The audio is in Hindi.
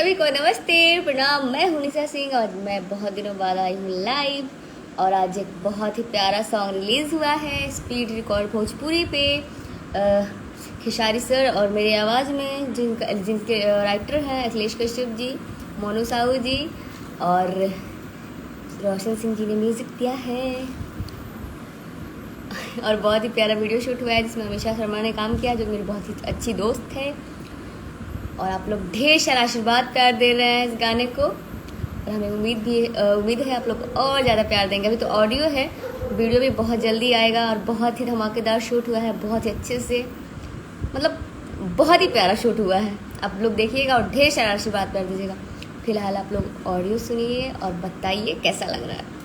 सभी को नमस्ते प्रणाम। मैं हूं निशा सिंह और मैं बहुत दिनों बाद आई हूँ लाइव। और आज एक बहुत ही प्यारा सॉन्ग रिलीज़ हुआ है स्पीड रिकॉर्ड भोजपुरी पे खेसारी सर और मेरी आवाज़ में, जिनके राइटर हैं अखिलेश कश्यप जी, मोनू साहू जी और रोशन सिंह जी ने म्यूज़िक दिया है। और बहुत ही प्यारा वीडियो शूट हुआ है जिसमें अमीषा शर्मा ने काम किया, जो मेरी बहुत ही अच्छी दोस्त है। और आप लोग ढेर सारा आशीर्वाद प्यार दे रहे हैं इस गाने को, और हमें उम्मीद है आप लोग और ज़्यादा प्यार देंगे। अभी तो ऑडियो है, वीडियो भी बहुत जल्दी आएगा और बहुत ही धमाकेदार शूट हुआ है, बहुत ही अच्छे से, मतलब बहुत ही प्यारा शूट हुआ है। आप लोग देखिएगा और ढेर सारा आशीर्वाद प्यार दीजिएगा। फिलहाल आप लोग ऑडियो सुनिए और बताइए कैसा लग रहा है।